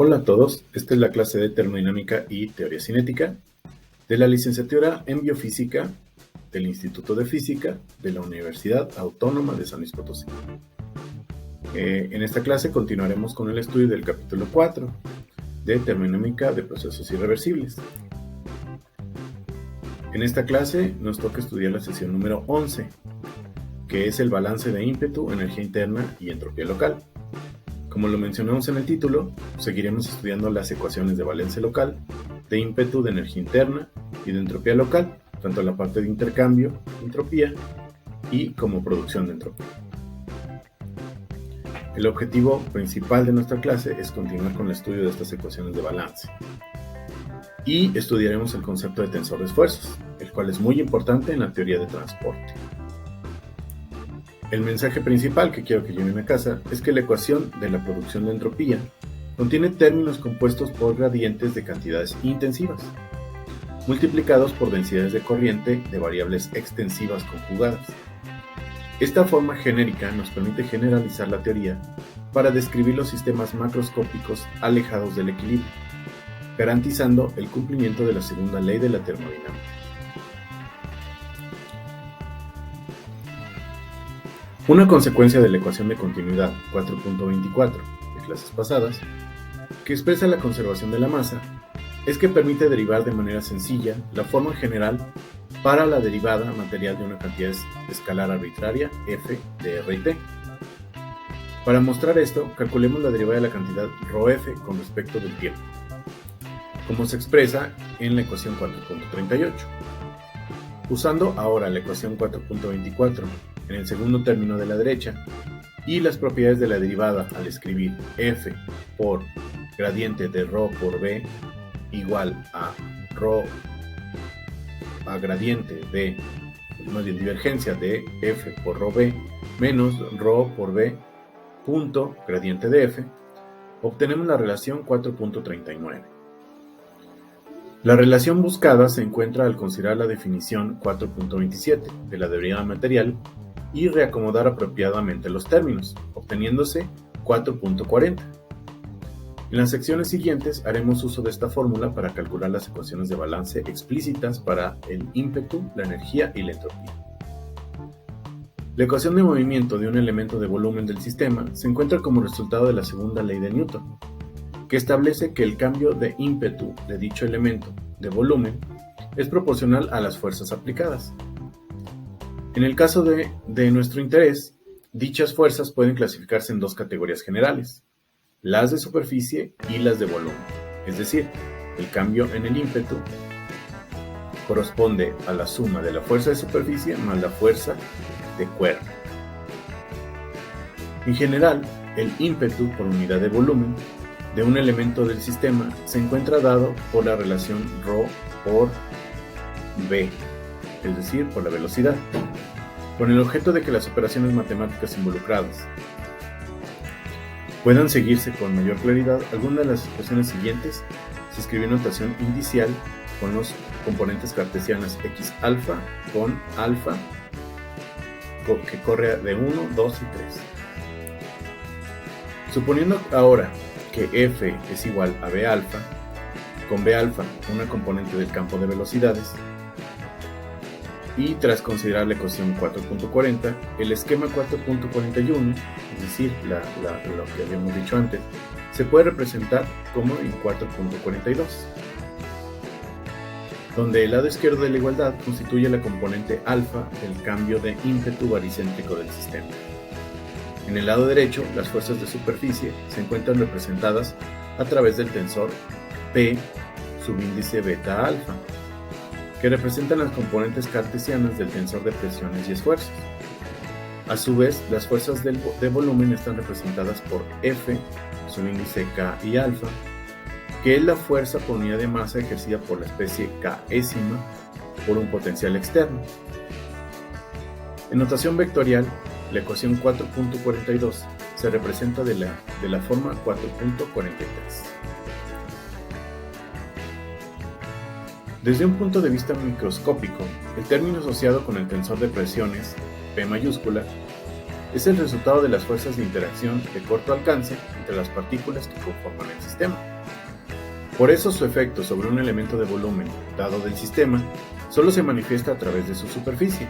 Hola a todos, esta es la clase de termodinámica y teoría cinética de la licenciatura en biofísica del Instituto de Física de la Universidad Autónoma de San Luis Potosí. En esta clase continuaremos con el estudio del capítulo 4 de termodinámica de procesos irreversibles. En esta clase nos toca estudiar la sesión número 11, que es el balance de ímpetu, energía interna y entropía local. Como lo mencionamos en el título, seguiremos estudiando las ecuaciones de valencia local, de ímpetu, de energía interna y de entropía local, tanto la parte de intercambio, entropía, y como producción de entropía. El objetivo principal de nuestra clase es continuar con el estudio de estas ecuaciones de balance. Y estudiaremos el concepto de tensor de esfuerzos, el cual es muy importante en la teoría de transporte. El mensaje principal que quiero que lleven a casa es que la ecuación de la producción de entropía contiene términos compuestos por gradientes de cantidades intensivas, multiplicados por densidades de corriente de variables extensivas conjugadas. Esta forma genérica nos permite generalizar la teoría para describir los sistemas macroscópicos alejados del equilibrio, garantizando el cumplimiento de la segunda ley de la termodinámica. Una consecuencia de la ecuación de continuidad 4.24 de clases pasadas, que expresa la conservación de la masa, es que permite derivar de manera sencilla la forma general para la derivada material de una cantidad escalar arbitraria f de r y t. Para mostrar esto, calculemos la derivada de la cantidad ρf con respecto del tiempo, como se expresa en la ecuación 4.38. Usando ahora la ecuación 4.24 en el segundo término de la derecha y las propiedades de la derivada al escribir f por gradiente de ρ por b igual a ρ a gradiente de, más bien divergencia de f por ρb menos ρ por b punto gradiente de f, obtenemos la relación 4.39. La relación buscada se encuentra al considerar la definición 4.27 de la derivada material y reacomodar apropiadamente los términos, obteniéndose 4.40. En las secciones siguientes haremos uso de esta fórmula para calcular las ecuaciones de balance explícitas para el ímpetu, la energía y la entropía. La ecuación de movimiento de un elemento de volumen del sistema se encuentra como resultado de la segunda ley de Newton, que establece que el cambio de ímpetu de dicho elemento de volumen es proporcional a las fuerzas aplicadas. En el caso de nuestro interés, dichas fuerzas pueden clasificarse en dos categorías generales, las de superficie y las de volumen, es decir, el cambio en el ímpetu corresponde a la suma de la fuerza de superficie más la fuerza de cuerda. En general, el ímpetu por unidad de volumen de un elemento del sistema se encuentra dado por la relación ρ por v, es decir, por la velocidad, con el objeto de que las operaciones matemáticas involucradas puedan seguirse con mayor claridad. Algunas de las expresiones siguientes se escribió en notación indicial con los componentes cartesianas x alfa con alfa que corre de 1, 2 y 3. Suponiendo ahora que f es igual a b alfa, con b alfa una componente del campo de velocidades, y tras considerar la ecuación 4.40, el esquema 4.41, es decir, lo que habíamos dicho antes, se puede representar como en 4.42, donde el lado izquierdo de la igualdad constituye la componente alfa del cambio de ímpetu baricéntrico del sistema. En el lado derecho, las fuerzas de superficie se encuentran representadas a través del tensor P subíndice beta alfa, que representan las componentes cartesianas del tensor de presiones y esfuerzos. A su vez, las fuerzas de volumen están representadas por F subíndice K y alfa, que es la fuerza por unidad de masa ejercida por la especie Késima por un potencial externo. En notación vectorial, la ecuación 4.42 se representa de la forma 4.43. Desde un punto de vista microscópico, el término asociado con el tensor de presiones, P mayúscula, es el resultado de las fuerzas de interacción de corto alcance entre las partículas que conforman el sistema. Por eso su efecto sobre un elemento de volumen dado del sistema solo se manifiesta a través de su superficie.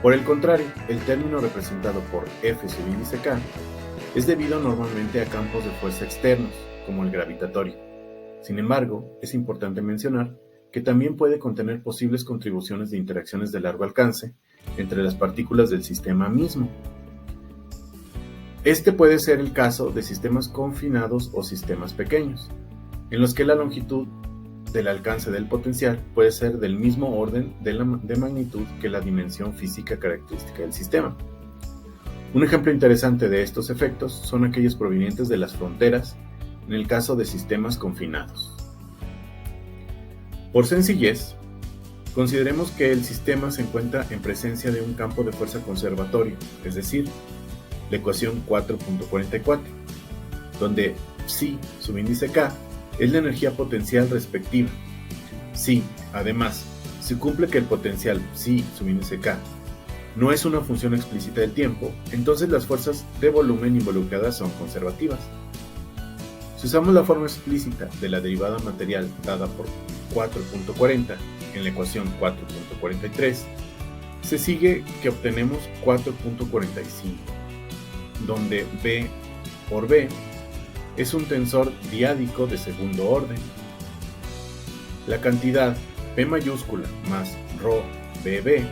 Por el contrario, el término representado por F subíndice K es debido normalmente a campos de fuerza externos, como el gravitatorio. Sin embargo, es importante mencionar que también puede contener posibles contribuciones de interacciones de largo alcance entre las partículas del sistema mismo. Este puede ser el caso de sistemas confinados o sistemas pequeños, en los que la longitud del alcance del potencial puede ser del mismo orden de magnitud que la dimensión física característica del sistema. Un ejemplo interesante de estos efectos son aquellos provenientes de las fronteras en el caso de sistemas confinados. Por sencillez, consideremos que el sistema se encuentra en presencia de un campo de fuerza conservatorio, es decir, la ecuación 4.44, donde psi subíndice K es la energía potencial respectiva. Si, además, se cumple que el potencial psi subíndice K no es una función explícita del tiempo, entonces las fuerzas de volumen involucradas son conservativas. Si usamos la forma explícita de la derivada material dada por 4.40 en la ecuación 4.43, se sigue que obtenemos 4.45, donde B por B es un tensor diádico de segundo orden. La cantidad P mayúscula más ρ BB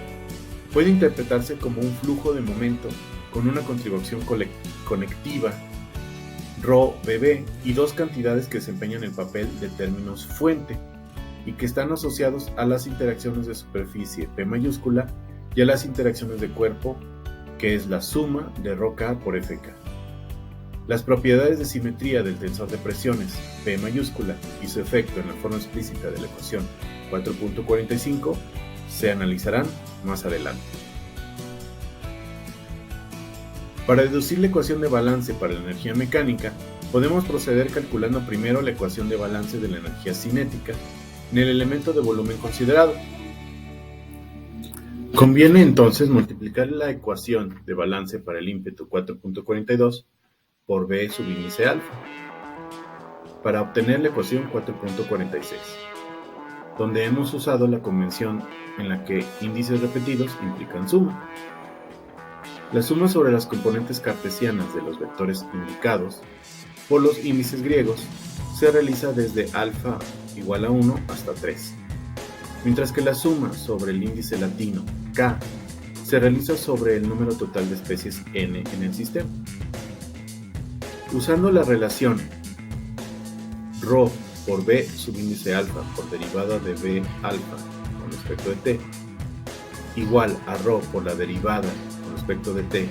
puede interpretarse como un flujo de momento con una contribución conectiva ρ BB y dos cantidades que desempeñan el papel de términos fuente y que están asociados a las interacciones de superficie P mayúscula y a las interacciones de cuerpo, que es la suma de ρk por Fk. Las propiedades de simetría del tensor de presiones P mayúscula y su efecto en la forma explícita de la ecuación 4.45 se analizarán más adelante. Para deducir la ecuación de balance para la energía mecánica, podemos proceder calculando primero la ecuación de balance de la energía cinética en el elemento de volumen considerado. Conviene entonces multiplicar la ecuación de balance para el ímpetu 4.42 por B subíndice alfa para obtener la ecuación 4.46, donde hemos usado la convención en la que índices repetidos implican suma. La suma sobre las componentes cartesianas de los vectores indicados por los índices griegos se realiza desde alfa igual a 1 hasta 3, mientras que la suma sobre el índice latino K se realiza sobre el número total de especies n en el sistema. Usando la relación ρ por B subíndice alfa por derivada de B alfa con respecto de t igual a ρ por la derivada con respecto de t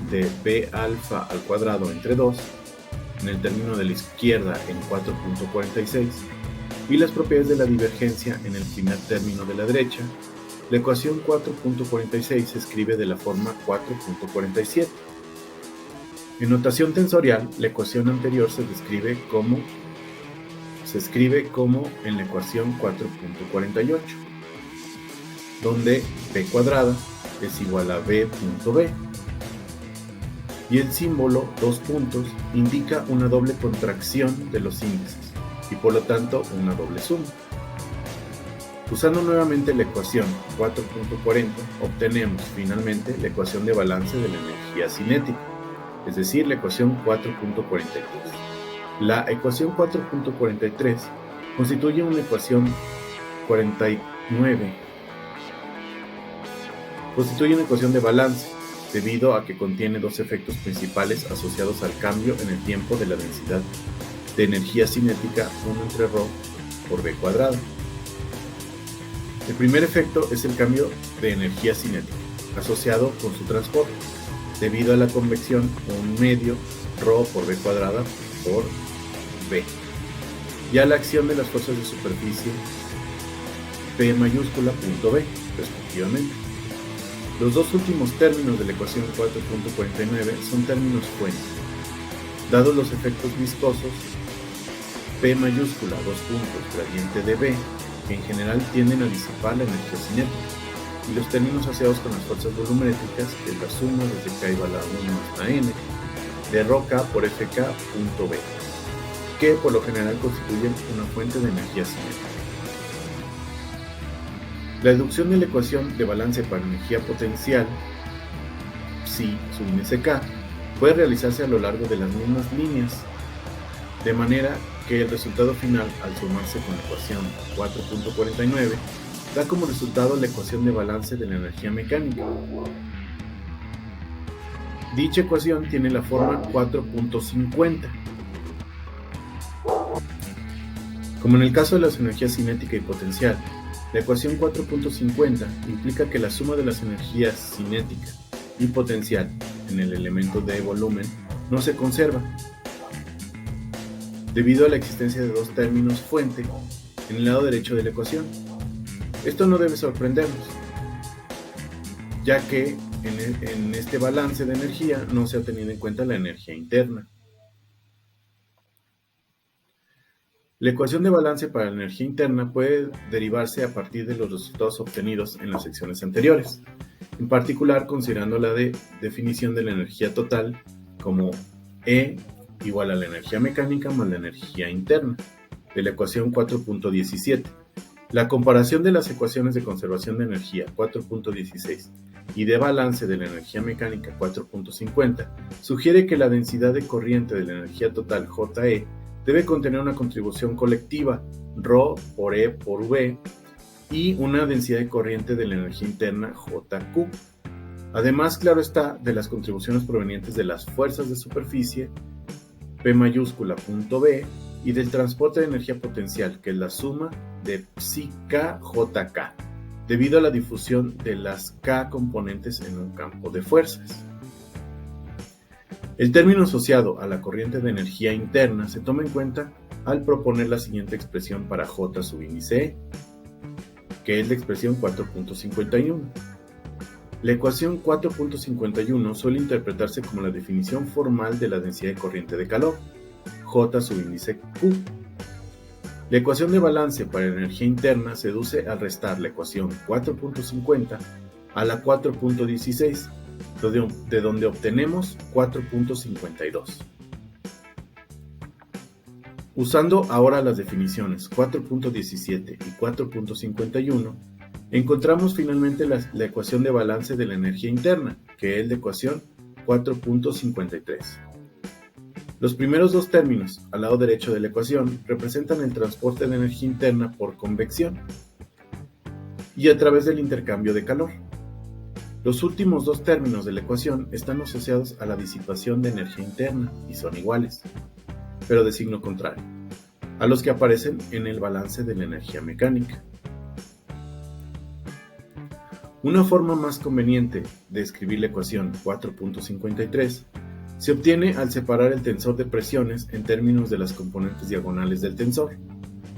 de B alfa al cuadrado entre 2 en el término de la izquierda en 4.46 y las propiedades de la divergencia en el primer término de la derecha, la ecuación 4.46 se escribe de la forma 4.47. En notación tensorial, la ecuación anterior se escribe como en la ecuación 4.48, donde b cuadrada es igual a b punto b, y el símbolo 2 puntos indica una doble contracción de los índices, y por lo tanto una doble suma. Usando nuevamente la ecuación 4.40, obtenemos finalmente la ecuación de balance de la energía cinética, es decir, la ecuación 4.43. La ecuación 4.43 constituye una ecuación 49. Constituye una ecuación de balance, debido a que contiene dos efectos principales asociados al cambio en el tiempo de la densidad de energía cinética 1 entre ρ por b cuadrado. El primer efecto es el cambio de energía cinética, asociado con su transporte, debido a la convección un medio ρ por b cuadrada por b, y a la acción de las fuerzas de superficie P mayúscula punto b, respectivamente. Los dos últimos términos de la ecuación 4.49 son términos fuentes. Dados los efectos viscosos, P mayúscula 2 puntos gradiente de B, que en general tienden a disipar la energía cinética, y los términos asociados con las fuerzas volumétricas, que es la suma desde K igual a 1 hasta N, de ρK por Fk.b, que por lo general constituyen una fuente de energía cinética. La deducción de la ecuación de balance para energía potencial, psi sub índice K, puede realizarse a lo largo de las mismas líneas, de manera que el resultado final, al sumarse con la ecuación 4.49, da como resultado la ecuación de balance de la energía mecánica. Dicha ecuación tiene la forma 4.50. Como en el caso de las energías cinética y potencial, la ecuación 4.50 implica que la suma de las energías cinética y potencial en el elemento de volumen no se conserva, debido a la existencia de dos términos fuente en el lado derecho de la ecuación. Esto no debe sorprendernos, ya que en este balance de energía no se ha tenido en cuenta la energía interna. La ecuación de balance para la energía interna puede derivarse a partir de los resultados obtenidos en las secciones anteriores, en particular considerando la definición de la energía total como E igual a la energía mecánica más la energía interna, de la ecuación 4.17. La comparación de las ecuaciones de conservación de energía 4.16 y de balance de la energía mecánica 4.50 sugiere que la densidad de corriente de la energía total JE debe contener una contribución colectiva ρ por E por V y una densidad de corriente de la energía interna JQ. Además, claro está, de las contribuciones provenientes de las fuerzas de superficie P mayúscula punto B y del transporte de energía potencial, que es la suma de psi K JK, debido a la difusión de las K componentes en un campo de fuerzas. El término asociado a la corriente de energía interna se toma en cuenta al proponer la siguiente expresión para J subíndice E, que es la expresión 4.51. La ecuación 4.51 suele interpretarse como la definición formal de la densidad de corriente de calor, J subíndice Q. La ecuación de balance para la energía interna se deduce al restar la ecuación 4.50 a la 4.16, de donde obtenemos 4.52. Usando ahora las definiciones 4.17 y 4.51, encontramos finalmente la ecuación de balance de la energía interna, que es la ecuación 4.53. Los primeros dos términos, al lado derecho de la ecuación, representan el transporte de energía interna por convección y a través del intercambio de calor. Los últimos dos términos de la ecuación están asociados a la disipación de energía interna y son iguales, pero de signo contrario, a los que aparecen en el balance de la energía mecánica. Una forma más conveniente de escribir la ecuación 4.53 se obtiene al separar el tensor de presiones en términos de las componentes diagonales del tensor,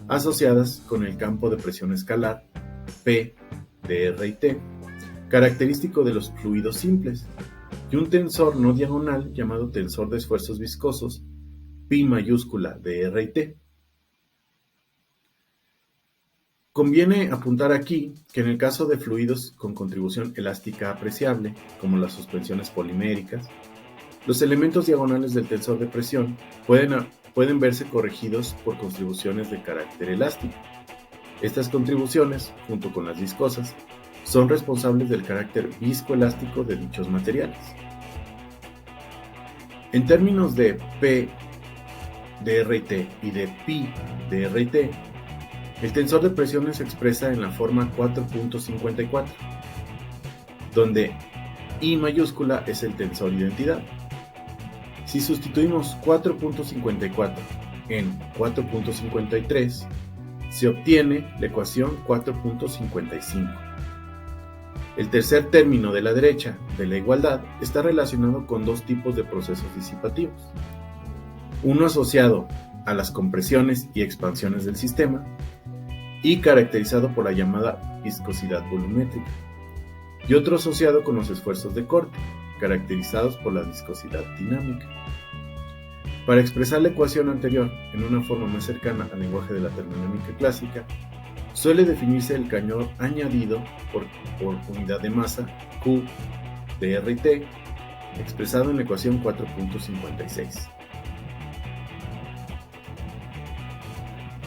asociadas con el campo de presión escalar P de R y T, característico de los fluidos simples, y un tensor no diagonal llamado tensor de esfuerzos viscosos pi mayúscula de R y T. Conviene apuntar aquí que en el caso de fluidos con contribución elástica apreciable, como las suspensiones poliméricas, los elementos diagonales del tensor de presión pueden verse corregidos por contribuciones de carácter elástico. Estas contribuciones, junto con las viscosas, son responsables del carácter viscoelástico de dichos materiales. En términos de P de R y T y de pi de R y T, el tensor de presiones se expresa en la forma 4.54, donde I mayúscula es el tensor identidad. Si sustituimos 4.54 en 4.53, se obtiene la ecuación 4.55. El tercer término de la derecha de la igualdad está relacionado con dos tipos de procesos disipativos. Uno asociado a las compresiones y expansiones del sistema y caracterizado por la llamada viscosidad volumétrica, y otro asociado con los esfuerzos de corte, caracterizados por la viscosidad dinámica. Para expresar la ecuación anterior en una forma más cercana al lenguaje de la termodinámica clásica, suele definirse el calor añadido por unidad de masa, Q de RT, expresado en la ecuación 4.56.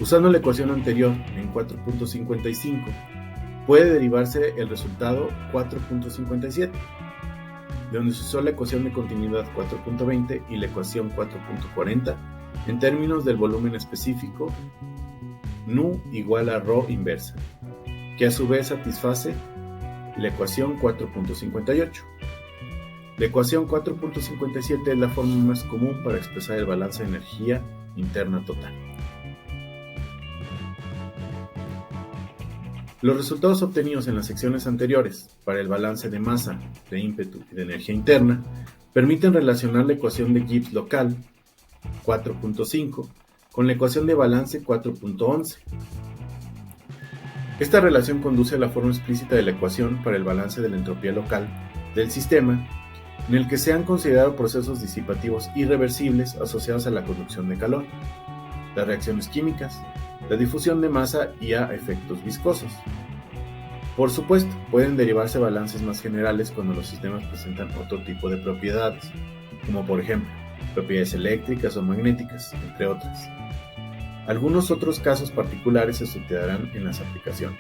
Usando la ecuación anterior en 4.55, puede derivarse el resultado 4.57, de donde se usó la ecuación de continuidad 4.20 y la ecuación 4.40 en términos del volumen específico nu igual a ρ inversa, que a su vez satisface la ecuación 4.58. La ecuación 4.57 es la forma más común para expresar el balance de energía interna total. Los resultados obtenidos en las secciones anteriores para el balance de masa, de ímpetu y de energía interna permiten relacionar la ecuación de Gibbs local 4.5 con la ecuación de balance 4.11. Esta relación conduce a la forma explícita de la ecuación para el balance de la entropía local del sistema, en el que se han considerado procesos disipativos irreversibles asociados a la conducción de calor, las reacciones químicas, la difusión de masa y a efectos viscosos. Por supuesto, pueden derivarse balances más generales cuando los sistemas presentan otro tipo de propiedades, como por ejemplo, propiedades eléctricas o magnéticas, entre otras. Algunos otros casos particulares se estudiarán en las aplicaciones.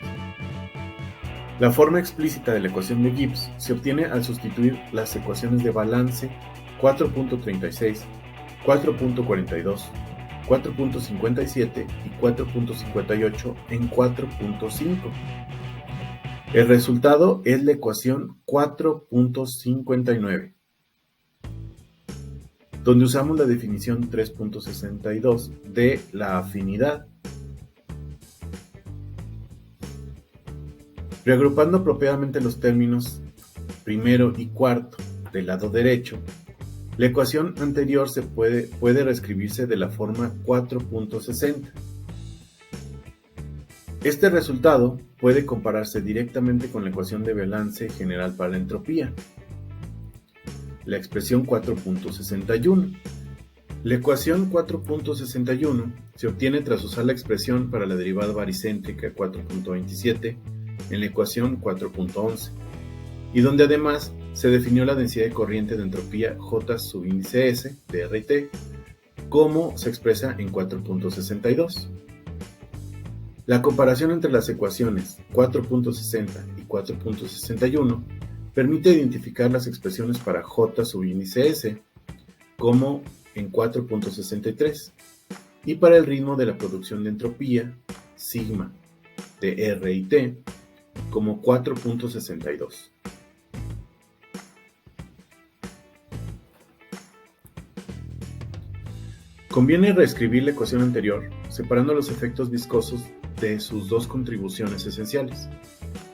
La forma explícita de la ecuación de Gibbs se obtiene al sustituir las ecuaciones de balance 4.36, 4.42, 4.57 y 4.58 en 4.5. El resultado es la ecuación 4.59, donde usamos la definición 3.62 de la afinidad. Reagrupando apropiadamente los términos primero y cuarto del lado derecho, la ecuación anterior puede reescribirse de la forma 4.60. Este resultado puede compararse directamente con la ecuación de balance general para la entropía, la expresión 4.61. La ecuación 4.61 se obtiene tras usar la expresión para la derivada baricéntrica 4.27 en la ecuación 4.11, y donde además se definió la densidad de corriente de entropía J subíndice S de RT, como se expresa en 4.62. La comparación entre las ecuaciones 4.60 y 4.61 permite identificar las expresiones para J subíndice S como en 4.63 y para el ritmo de la producción de entropía sigma de R y T como 4.62. Conviene reescribir la ecuación anterior separando los efectos viscosos de sus dos contribuciones esenciales,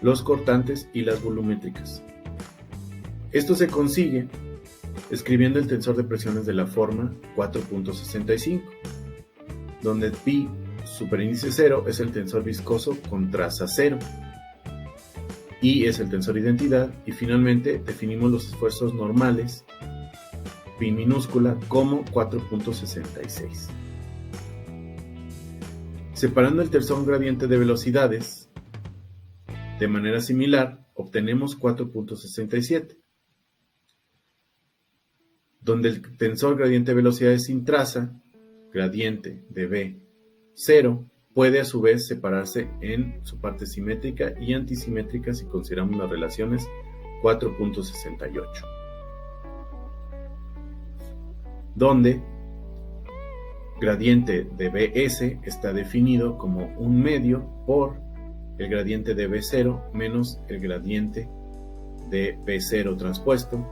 los cortantes y las volumétricas. Esto se consigue escribiendo el tensor de presiones de la forma 4.65, donde pi superíndice 0 es el tensor viscoso con traza 0, I es el tensor identidad y finalmente definimos los esfuerzos normales pi minúscula como 4.66. Separando el tensor gradiente de velocidades, de manera similar, obtenemos 4.67, donde el tensor gradiente de velocidades sin traza, gradiente de V0, puede a su vez separarse en su parte simétrica y antisimétrica si consideramos las relaciones 4.68, donde gradiente de Vs está definido como un medio por el gradiente de V0 menos el gradiente de V0 transpuesto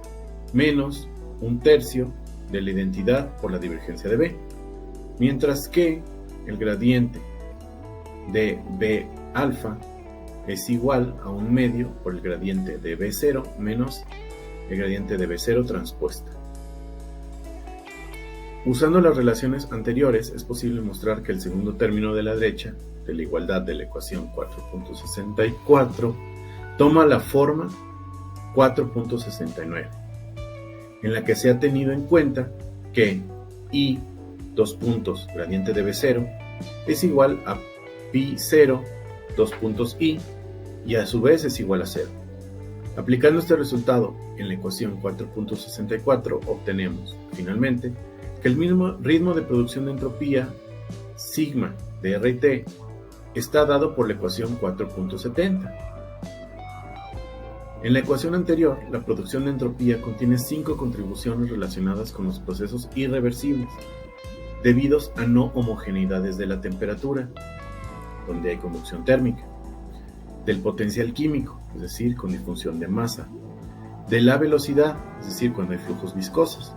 menos un tercio de la identidad por la divergencia de V, mientras que el gradiente de V alfa es igual a un medio por el gradiente de V0 menos el gradiente de V0 transpuesta. Usando las relaciones anteriores es posible mostrar que el segundo término de la derecha de la igualdad de la ecuación 4.64 toma la forma 4.69, en la que se ha tenido en cuenta que I, gradiente de V0, es igual a pi0 2 puntos i, y a su vez es igual a 0. Aplicando este resultado en la ecuación 4.64 obtenemos, finalmente, que el mismo ritmo de producción de entropía, sigma de R y T, está dado por la ecuación 4.70. En la ecuación anterior, la producción de entropía contiene 5 contribuciones relacionadas con los procesos irreversibles, debidos a no homogeneidades de la temperatura, donde hay conducción térmica, del potencial químico, es decir, con difusión de masa, de la velocidad, es decir, cuando hay flujos viscosos,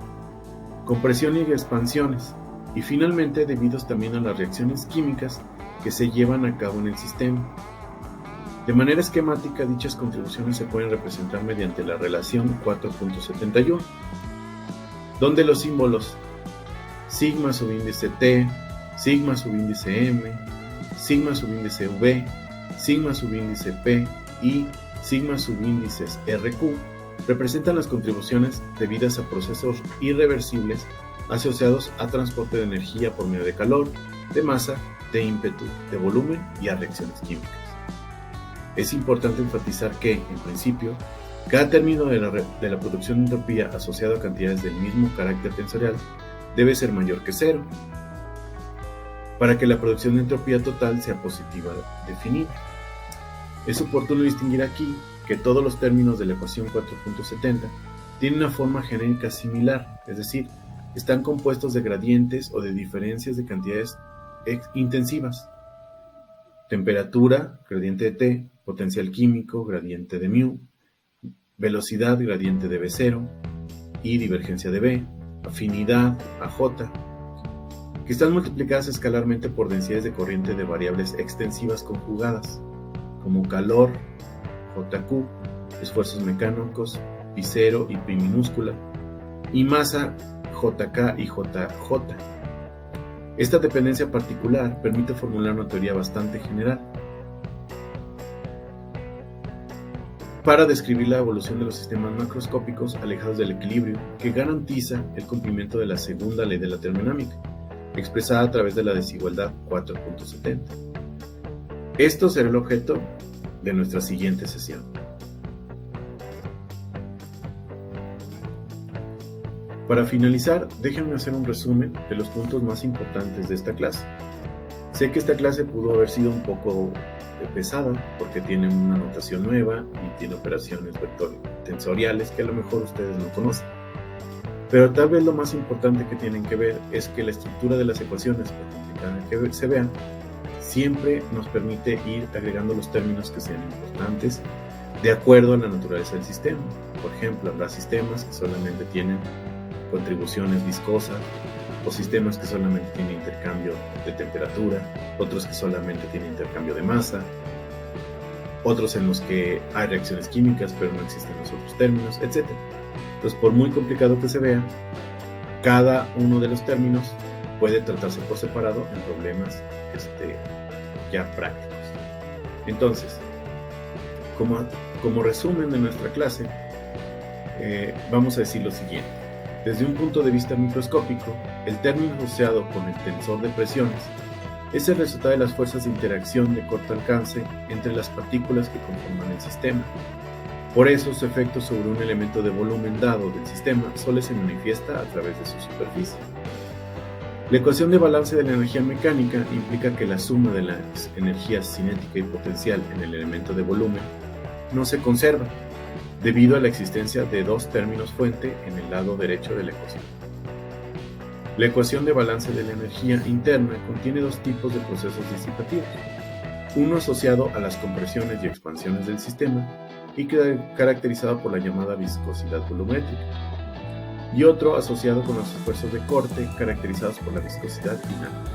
compresión y expansiones, y finalmente debidos también a las reacciones químicas que se llevan a cabo en el sistema. De manera esquemática, dichas contribuciones se pueden representar mediante la relación 4.71, donde los símbolos sigma subíndice T, sigma subíndice M, sigma subíndice V, sigma subíndice P y sigma subíndices RQ representan las contribuciones debidas a procesos irreversibles asociados a transporte de energía por medio de calor, de masa, de ímpetu, de volumen y a reacciones químicas. Es importante enfatizar que, en principio, cada término de la producción de entropía asociado a cantidades del mismo carácter tensorial debe ser mayor que 0, para que la producción de entropía total sea positiva definida. Es oportuno distinguir aquí que todos los términos de la ecuación 4.70 tienen una forma genérica similar, es decir, están compuestos de gradientes o de diferencias de cantidades intensivas. Temperatura, gradiente de T, potencial químico, gradiente de μ, velocidad, gradiente de V0, y divergencia de V, afinidad, AJ, que están multiplicadas escalarmente por densidades de corriente de variables extensivas conjugadas, como calor, JQ, esfuerzos mecánicos, P0 y P minúscula, y masa, JK y JJ. Esta dependencia particular permite formular una teoría bastante general para describir la evolución de los sistemas macroscópicos alejados del equilibrio, que garantiza el cumplimiento de la segunda ley de la termodinámica, expresada a través de la desigualdad 4.70. Esto será el objeto de nuestra siguiente sesión. Para finalizar, déjenme hacer un resumen de los puntos más importantes de esta clase. Sé que esta clase pudo haber sido un poco pesada porque tiene una notación nueva y tiene operaciones tensoriales que a lo mejor ustedes no conocen. Pero tal vez lo más importante que tienen que ver es que la estructura de las ecuaciones, por complicada que se vean, siempre nos permite ir agregando los términos que sean importantes de acuerdo a la naturaleza del sistema. Por ejemplo, habrá sistemas que solamente tienen contribuciones viscosas, o sistemas que solamente tienen intercambio de temperatura, otros que solamente tienen intercambio de masa, otros en los que hay reacciones químicas pero no existen los otros términos, etc. Entonces, por muy complicado que se vea, cada uno de los términos puede tratarse por separado en problemas ya prácticos. Entonces, como resumen de nuestra clase, vamos a decir lo siguiente. Desde un punto de vista microscópico, el término asociado con el tensor de presiones es el resultado de las fuerzas de interacción de corto alcance entre las partículas que conforman el sistema. Por eso, su efecto sobre un elemento de volumen dado del sistema solo se manifiesta a través de su superficie. La ecuación de balance de la energía mecánica implica que la suma de las energías cinética y potencial en el elemento de volumen no se conserva, debido a la existencia de dos términos fuente en el lado derecho de la ecuación. La ecuación de balance de la energía interna contiene dos tipos de procesos disipativos, uno asociado a las compresiones y expansiones del sistema y caracterizado por la llamada viscosidad volumétrica, y otro asociado con los esfuerzos de corte caracterizados por la viscosidad dinámica.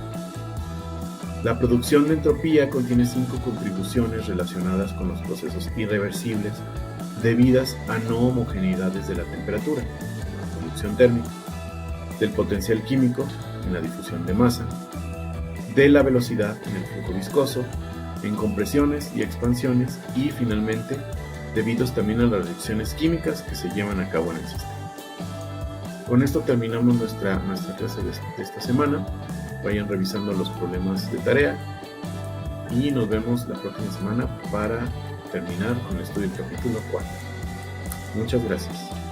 La producción de entropía contiene 5 contribuciones relacionadas con los procesos irreversibles debidas a no homogeneidades de la temperatura, la conducción térmica, del potencial químico en la difusión de masa, de la velocidad en el flujo viscoso, en compresiones y expansiones y finalmente debidos también a las reacciones químicas que se llevan a cabo en el sistema. Con esto terminamos nuestra clase de esta semana. Vayan revisando los problemas de tarea y nos vemos la próxima semana para terminar con el estudio del capítulo 4. Muchas gracias.